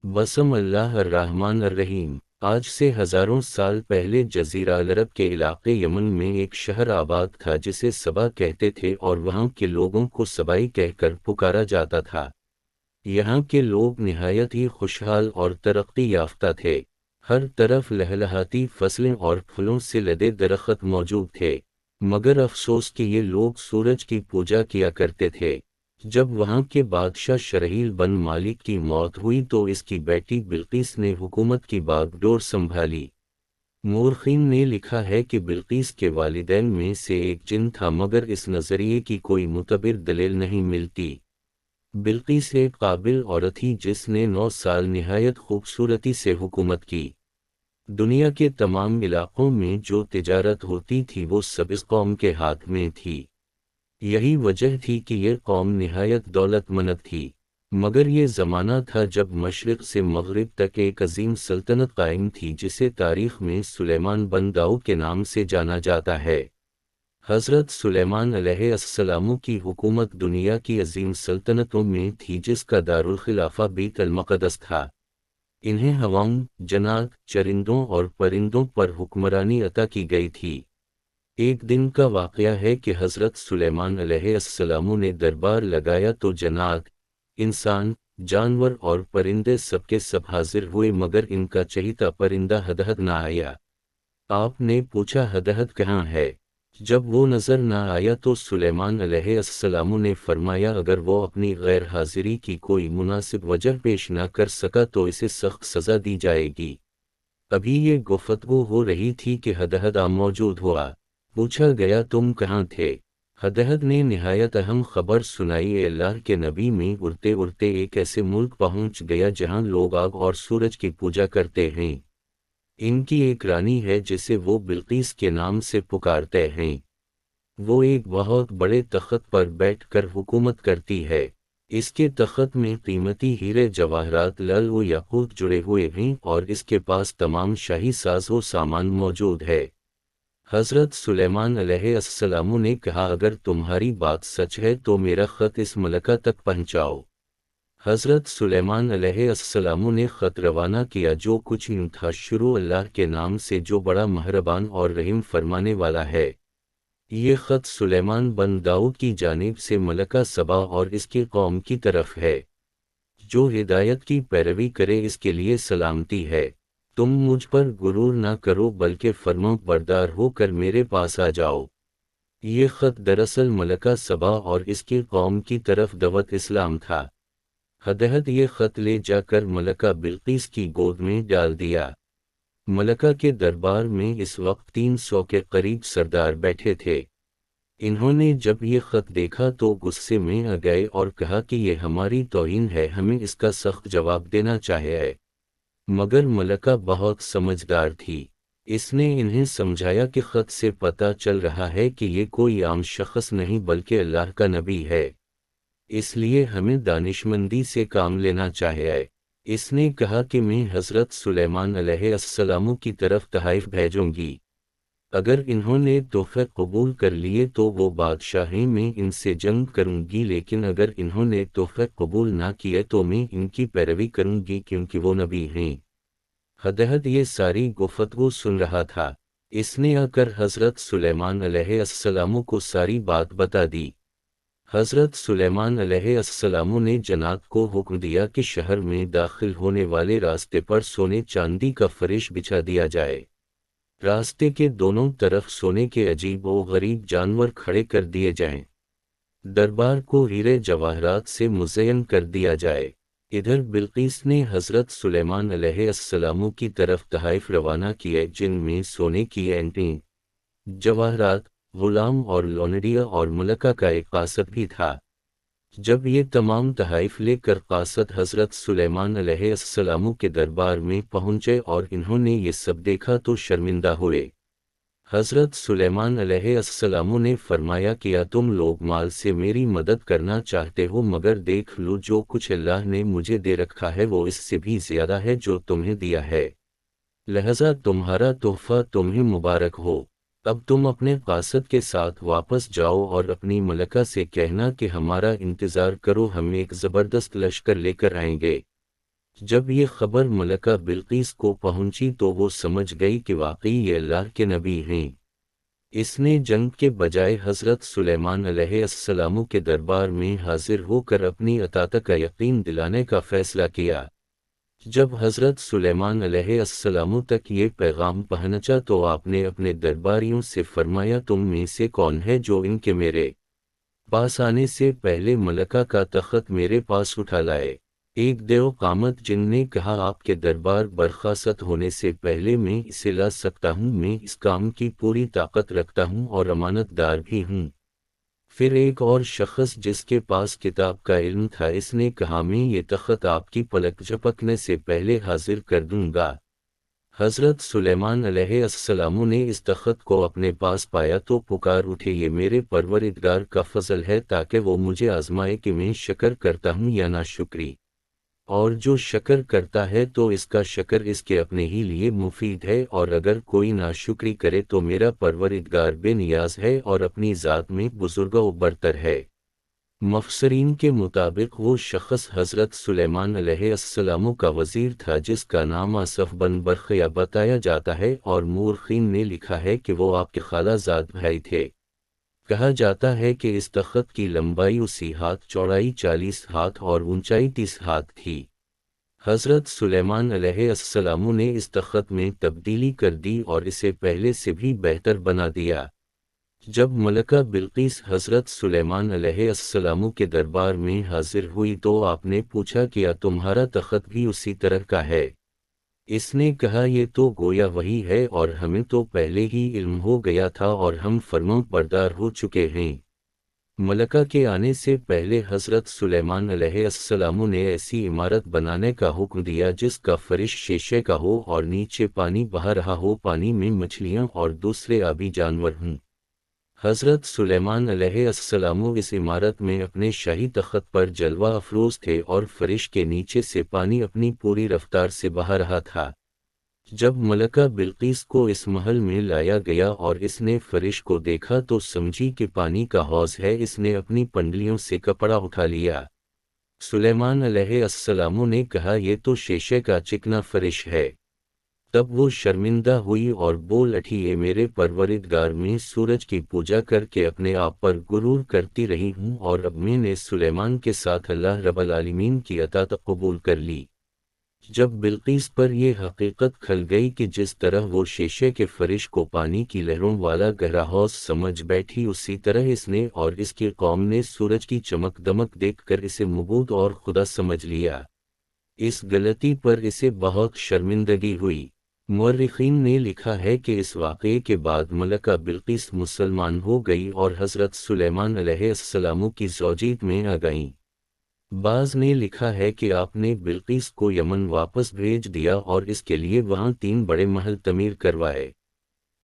بسم اللہ الرحمن الرحیم۔ آج سے ہزاروں سال پہلے جزیرہ العرب کے علاقے یمن میں ایک شہر آباد تھا جسے سبا کہتے تھے اور وہاں کے لوگوں کو سبائی کہہ کر پکارا جاتا تھا۔ یہاں کے لوگ نہایت ہی خوشحال اور ترقی یافتہ تھے۔ ہر طرف لہلہاتی فصلیں اور پھلوں سے لدے درخت موجود تھے، مگر افسوس کہ یہ لوگ سورج کی پوجا کیا کرتے تھے۔ جب وہاں کے بادشاہ شرحیل بن مالک کی موت ہوئی تو اس کی بیٹی بلقیس نے حکومت کی باغ ڈور سنبھالی۔ مورخین نے لکھا ہے کہ بلقیس کے والدین میں سے ایک جن تھا، مگر اس نظریے کی کوئی معتبر دلیل نہیں ملتی۔ بلقیس ایک قابل عورت تھی جس نے 9 سال نہایت خوبصورتی سے حکومت کی۔ دنیا کے تمام علاقوں میں جو تجارت ہوتی تھی وہ سب اس قوم کے ہاتھ میں تھی۔ یہی وجہ تھی کہ یہ قوم نہایت دولت مند تھی، مگر یہ زمانہ تھا جب مشرق سے مغرب تک ایک عظیم سلطنت قائم تھی جسے تاریخ میں سلیمان بن داؤد کے نام سے جانا جاتا ہے۔ حضرت سلیمان علیہ السلام کی حکومت دنیا کی عظیم سلطنتوں میں تھی جس کا دارالخلافہ بیت المقدس تھا۔ انہیں ہواؤں، جنات، چرندوں اور پرندوں پر حکمرانی عطا کی گئی تھی۔ ایک دن کا واقعہ ہے کہ حضرت سلیمان علیہ السلام نے دربار لگایا تو جنات، انسان، جانور اور پرندے سب کے سب حاضر ہوئے، مگر ان کا چہیتا پرندہ ہدہد نہ آیا۔ آپ نے پوچھا ہدہد کہاں ہے؟ جب وہ نظر نہ آیا تو سلیمان علیہ السلام نے فرمایا اگر وہ اپنی غیر حاضری کی کوئی مناسب وجہ پیش نہ کر سکا تو اسے سخت سزا دی جائے گی۔ ابھی یہ گفتگو ہو رہی تھی کہ ہدہد موجود ہوا۔ پوچھا گیا تم کہاں تھے؟ ہدہد نے نہایت اہم خبر سنائی، اے اللہ کے نبی، میں اڑتے اڑتے ایک ایسے ملک پہنچ گیا جہاں لوگ آگ اور سورج کی پوجا کرتے ہیں۔ ان کی ایک رانی ہے جسے وہ بلقیس کے نام سے پکارتے ہیں۔ وہ ایک بہت بڑے تخت پر بیٹھ کر حکومت کرتی ہے۔ اس کے تخت میں قیمتی ہیرے جواہرات لعل و یاقوت جڑے ہوئے ہیں اور اس کے پاس تمام شاہی ساز و سامان موجود ہے۔ حضرت سلیمان علیہ السلام نے کہا اگر تمہاری بات سچ ہے تو میرا خط اس ملکہ تک پہنچاؤ۔ حضرت سلیمان علیہ السلام نے خط روانہ کیا جو کچھ یوں تھا، شروع اللہ کے نام سے جو بڑا مہربان اور رحیم فرمانے والا ہے۔ یہ خط سلیمان بن داؤد کی جانب سے ملکہ سبا اور اس کی قوم کی طرف ہے۔ جو ہدایت کی پیروی کرے اس کے لیے سلامتی ہے۔ تم مجھ پر غرور نہ کرو بلکہ فرما بردار ہو کر میرے پاس آ جاؤ۔ یہ خط دراصل ملکہ سبا اور اس کی قوم کی طرف دعوت اسلام تھا۔ ہدہد یہ خط لے جا کر ملکہ بلقیس کی گود میں ڈال دیا۔ ملکہ کے دربار میں اس وقت 300 کے قریب سردار بیٹھے تھے۔ انہوں نے جب یہ خط دیکھا تو غصے میں آ گئے اور کہا کہ یہ ہماری توہین ہے، ہمیں اس کا سخت جواب دینا چاہیے۔ مگر ملکہ بہت سمجھدار تھی۔ اس نے انہیں سمجھایا کہ خط سے پتہ چل رہا ہے کہ یہ کوئی عام شخص نہیں بلکہ اللہ کا نبی ہے، اس لیے ہمیں دانشمندی سے کام لینا چاہیے۔ اس نے کہا کہ میں حضرت سلیمان علیہ السلام کی طرف تحائف بھیجوں گی۔ اگر انہوں نے تحفے قبول کر لیے تو وہ بادشاہی میں ان سے جنگ کروں گی، لیکن اگر انہوں نے تحفے قبول نہ کیے تو میں ان کی پیروی کروں گی کیونکہ وہ نبی ہیں۔ ہدہد یہ ساری گفتگو سن رہا تھا۔ اس نے آ کر حضرت سلیمان علیہ السلام کو ساری بات بتا دی۔ حضرت سلیمان علیہ السلام نے جنات کو حکم دیا کہ شہر میں داخل ہونے والے راستے پر سونے چاندی کا فرش بچھا دیا جائے۔ راستے کے دونوں طرف سونے کے عجیب و غریب جانور کھڑے کر دیے جائیں۔ دربار کو ہیرے جواہرات سے مزین کر دیا جائے۔ ادھر بلقیس نے حضرت سلیمان علیہ السلام کی طرف تحائف روانہ کیے جن میں سونے کی اینٹیں، جواہرات، غلام اور لونڈیاں اور ملکہ کا ایک قاصد بھی تھا۔ جب یہ تمام تحائف لے کر قاصد حضرت سلیمان علیہ السلام کے دربار میں پہنچے اور انہوں نے یہ سب دیکھا تو شرمندہ ہوئے۔ حضرت سلیمان علیہ السلام نے فرمایا کیا تم لوگ مال سے میری مدد کرنا چاہتے ہو، مگر دیکھ لو جو کچھ اللہ نے مجھے دے رکھا ہے وہ اس سے بھی زیادہ ہے جو تمہیں دیا ہے، لہذا تمہارا تحفہ تمہیں مبارک ہو۔ اب تم اپنے قاصد کے ساتھ واپس جاؤ اور اپنی ملکہ سے کہنا کہ ہمارا انتظار کرو، ہم ایک زبردست لشکر لے کر آئیں گے۔ جب یہ خبر ملکہ بلقیس کو پہنچی تو وہ سمجھ گئی کہ واقعی یہ اللہ کے نبی ہیں۔ اس نے جنگ کے بجائے حضرت سلیمان علیہ السلام کے دربار میں حاضر ہو کر اپنی اطاعت کا یقین دلانے کا فیصلہ کیا۔ جب حضرت سلیمان علیہ السلام تک یہ پیغام پہنچا تو آپ نے اپنے درباریوں سے فرمایا، تم میں سے کون ہے جو ان کے میرے پاس آنے سے پہلے ملکہ کا تخت میرے پاس اٹھا لائے؟ ایک دیو قامت جن نے کہا، آپ کے دربار برخاست ہونے سے پہلے میں اسے لا سکتا ہوں، میں اس کام کی پوری طاقت رکھتا ہوں اور امانت دار بھی ہوں۔ پھر ایک اور شخص جس کے پاس کتاب کا علم تھا، اس نے کہا، میں یہ تخت آپ کی پلک جھپکنے سے پہلے حاضر کر دوں گا۔ حضرت سلیمان علیہ السلام نے اس تخت کو اپنے پاس پایا تو پکار اٹھے، یہ میرے پروردگار کا فضل ہے تاکہ وہ مجھے آزمائے کہ میں شکر کرتا ہوں یا ناشکری، اور جو شکر کرتا ہے تو اس کا شکر اس کے اپنے ہی لیے مفید ہے، اور اگر کوئی ناشکری کرے تو میرا پروردگار بے نیاز ہے اور اپنی ذات میں بزرگ و برتر ہے۔ مفسرین کے مطابق وہ شخص حضرت سلیمان علیہ السلام کا وزیر تھا جس کا نام آصف بن برخیا بتایا جاتا ہے، اور مورخین نے لکھا ہے کہ وہ آپ کے خالہ زاد بھائی تھے۔ کہا جاتا ہے کہ اس تخت کی لمبائی 80 ہاتھ، چوڑائی 40 ہاتھ اور اونچائی 30 ہاتھ تھی۔ حضرت سلیمان علیہ السلام نے اس تخت میں تبدیلی کر دی اور اسے پہلے سے بھی بہتر بنا دیا۔ جب ملکہ بلقیس حضرت سلیمان علیہ السلام کے دربار میں حاضر ہوئی تو آپ نے پوچھا، کیا تمہارا تخت بھی اسی طرح کا ہے؟ اس نے کہا، یہ تو گویا وہی ہے، اور ہمیں تو پہلے ہی علم ہو گیا تھا اور ہم فرمان بردار ہو چکے ہیں۔ ملکہ کے آنے سے پہلے حضرت سلیمان علیہ السلام نے ایسی عمارت بنانے کا حکم دیا جس کا فرش شیشے کا ہو اور نیچے پانی بہہ رہا ہو، پانی میں مچھلیاں اور دوسرے آبی جانور ہوں۔ حضرت سلیمان علیہ السلام اس عمارت میں اپنے شاہی تخت پر جلوہ افروز تھے، اور فرش کے نیچے سے پانی اپنی پوری رفتار سے بہہ رہا تھا۔ جب ملکہ بلقیس کو اس محل میں لایا گیا اور اس نے فرش کو دیکھا تو سمجھی کہ پانی کا حوض ہے، اس نے اپنی پنڈلیوں سے کپڑا اٹھا لیا۔ سلیمان علیہ السلام نے کہا، یہ تو شیشے کا چکنا فرش ہے۔ تب وہ شرمندہ ہوئی اور بول اٹھی، اے میرے پروردگار، میں سورج کی پوجا کر کے اپنے آپ پر غرور کرتی رہی ہوں، اور اب میں نے سلیمان کے ساتھ اللہ رب العالمین کی اطاعت قبول کر لی۔ جب بلقیس پر یہ حقیقت کھل گئی کہ جس طرح وہ شیشے کے فرش کو پانی کی لہروں والا گہرا حوض سمجھ بیٹھی، اسی طرح اس نے اور اس کی قوم نے سورج کی چمک دمک دیکھ کر اسے معبود اور خدا سمجھ لیا۔ اس غلطی پر اسے بہت شرمندگی ہوئی۔ مورخین نے لکھا ہے کہ اس واقعے کے بعد ملکہ بلقیس مسلمان ہو گئی اور حضرت سلیمان علیہ السلام کی زوجیت میں آ گئیں۔ بعض نے لکھا ہے کہ آپ نے بلقیس کو یمن واپس بھیج دیا اور اس کے لیے وہاں 3 بڑے محل تعمیر کروائے۔